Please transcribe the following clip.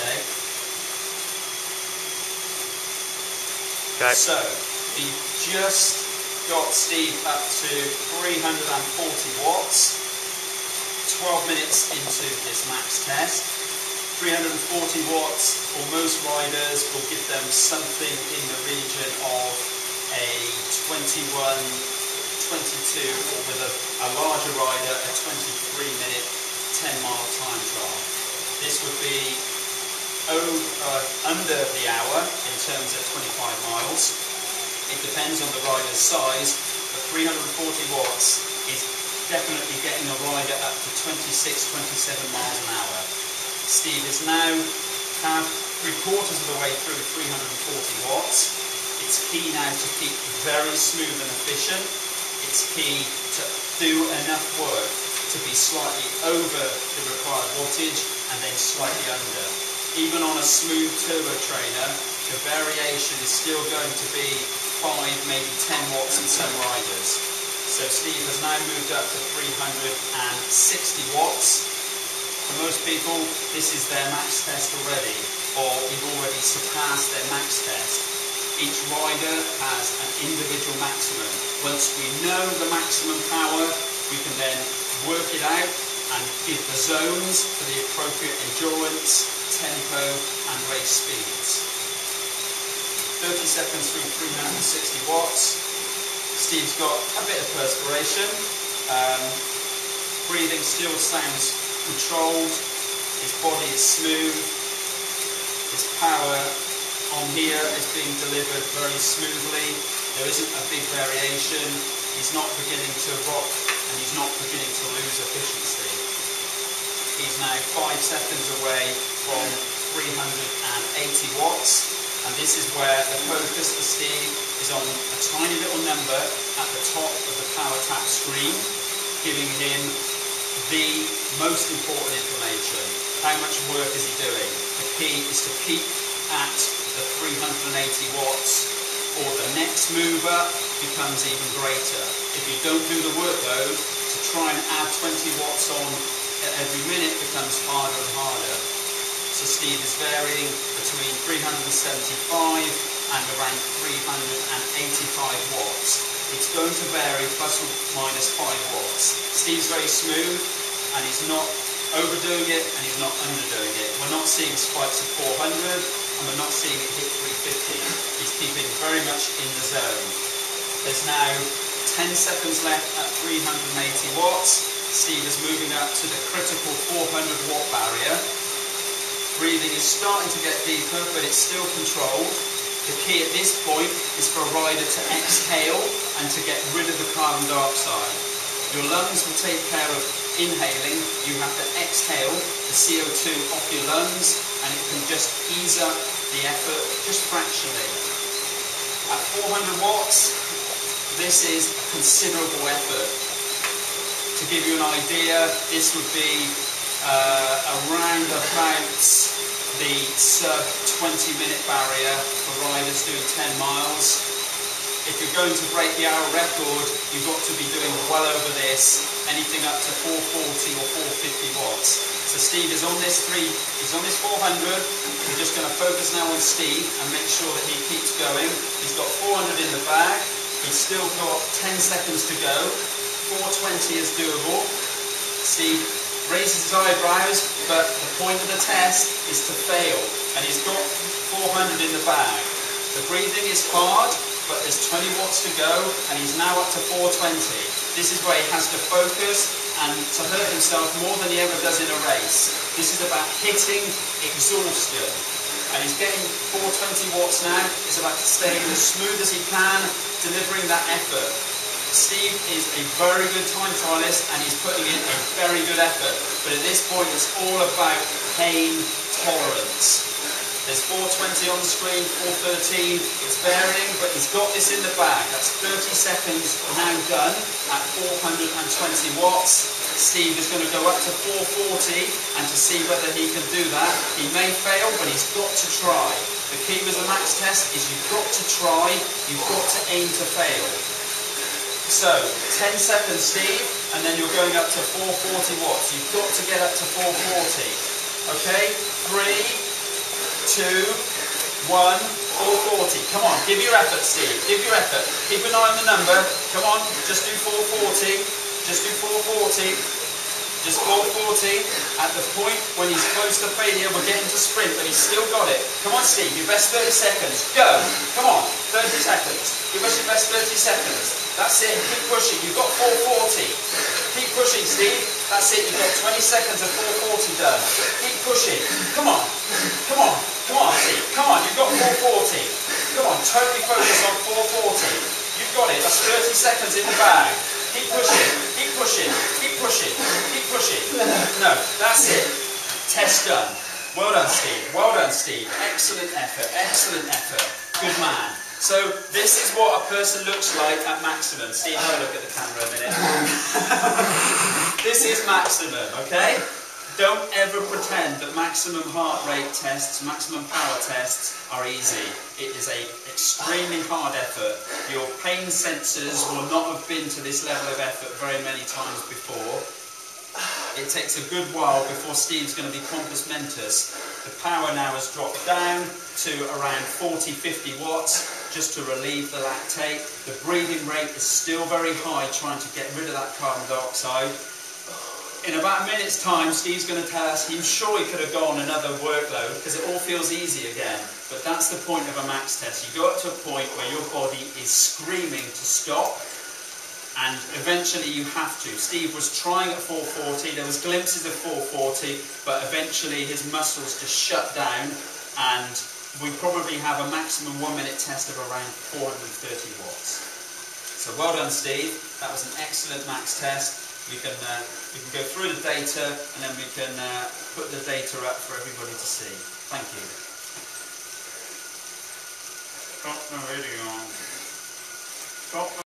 Okay. So, we just got Steve up to 340 watts, 12 minutes into this max test. 340 watts for most riders will give them something in the region of a 21, 22, or with a larger rider, a 23-minute, 10-mile time trial. This would be under the hour in terms of 25 miles. It depends on the rider's size, but 340 watts is definitely getting a rider up to 26, 27 miles an hour. Steve is now three-quarters of the way through 340 watts. It's key now to keep very smooth and efficient. It's key to do enough work to be slightly over the required wattage and then slightly under. Even on a smooth turbo trainer, the variation is still going to be 5, maybe 10 watts in some riders. So Steve has now moved up to 360 watts. For most people, this is their max test already, or we've already surpassed their max test. Each rider has an individual maximum. Once we know the maximum power, we can then work it out and give the zones for the appropriate endurance, tempo and race speeds. 30 seconds through 360 watts. Steve's got a bit of perspiration. Breathing still sounds controlled. His body is smooth. His power on here is being delivered very smoothly. There isn't a big variation. He's not beginning to rock and he's not beginning to lose efficiency. He's now 5 seconds away from 380 watts, and this is where the focus for Steve is on a tiny little number at the top of the power tap screen, giving him the most important information. How much work is he doing? The key is to keep at the 380 watts, or the next move up becomes even greater. If you don't do the workload, to try and add 20 watts on every minute becomes harder and harder. So Steve is varying between 375 and around 385 watts. It's going to vary plus or minus 5 watts. Steve's very smooth and he's not overdoing it and he's not underdoing it. We're not seeing spikes of 400 and we're not seeing it hit 350. He's keeping very much in the zone. There's now 10 seconds left at 380 watts. Steve is moving up to the critical 400 watt barrier. Breathing is starting to get deeper, but it's still controlled. The key at this point is for a rider to exhale and to get rid of the carbon dioxide. Your lungs will take care of inhaling. You have to exhale the CO2 off your lungs, and it can just ease up the effort just fractionally. At 400 watts, this is a considerable effort. To give you an idea, this would be around about the sub 20-minute barrier for riders doing 10 miles. If you're going to break the hour record, you've got to be doing well over this, anything up to 440 or 450 watts. So Steve is on this 400. We're just going to focus now on Steve and make sure that he keeps going. He's got 400 in the bag. He's still got 10 seconds to go. 420 is doable. Steve raises his eyebrows, but the point of the test is to fail, and he's got 400 in the bag. The breathing is hard, but there's 20 watts to go, and he's now up to 420. This is where he has to focus and to hurt himself more than he ever does in a race. This is about hitting exhaustion, and he's getting 420 watts now. It's about staying as smooth as he can, delivering that effort. Steve is a very good time trialist and he's putting in a very good effort, but at this point it's all about pain tolerance. There's 420 on the screen, 413, it's varying, but he's got this in the bag. That's 30 seconds now done at 420 watts. Steve is going to go up to 440, and to see whether he can do that, he may fail, but he's got to try. The key with the max test is you've got to try, you've got to aim to fail. So, 10 seconds, Steve, and then you're going up to 440 watts. You've got to get up to 440. Okay? 3, 2, 1, 440. Come on, give your effort, Steve. Give your effort. Keep an eye on the number. Come on, just do 440. Just do 440. Just 440. At the point when he's close to failure, we're getting to sprint, but he's still got it. Come on, Steve, your best 30 seconds. Go. Come on, 30 seconds. Give us your best 30 seconds. That's it. Keep pushing. You've got 440. Keep pushing, Steve. That's it. You've got 20 seconds of 440 done. Keep pushing. Come on. Come on. Come on, Steve. Come on. You've got 440. Come on. Totally focus on 440. You've got it. That's 30 seconds in the bag. Keep pushing. Keep pushing. Keep pushing. Keep pushing. No, that's it. Test done. Well done, Steve. Well done, Steve. Excellent effort. Excellent effort. Good man. So this is what a person looks like at maximum. Steve, have a look at the camera a minute. This is maximum, okay? Don't ever pretend that maximum heart rate tests, maximum power tests are easy. It is an extremely hard effort. Your pain sensors will not have been to this level of effort very many times before. It takes a good while before Steve's going to be compos mentis. The power now has dropped down to around 40-50 watts just to relieve the lactate. The breathing rate is still very high, trying to get rid of that carbon dioxide. In about a minute's time, Steve's going to tell us he's sure he could have gone another workload because it all feels easy again. But that's the point of a max test. You go up to a point where your body is screaming to stop, and eventually you have to. Steve was trying at 440, there was glimpses of 440, but eventually his muscles just shut down, and we probably have a maximum 1 minute test of around 430 watts. So well done, Steve. That was an excellent max test. We can go through the data, and then we can put the data up for everybody to see. Thank you. Stop the video. Stop the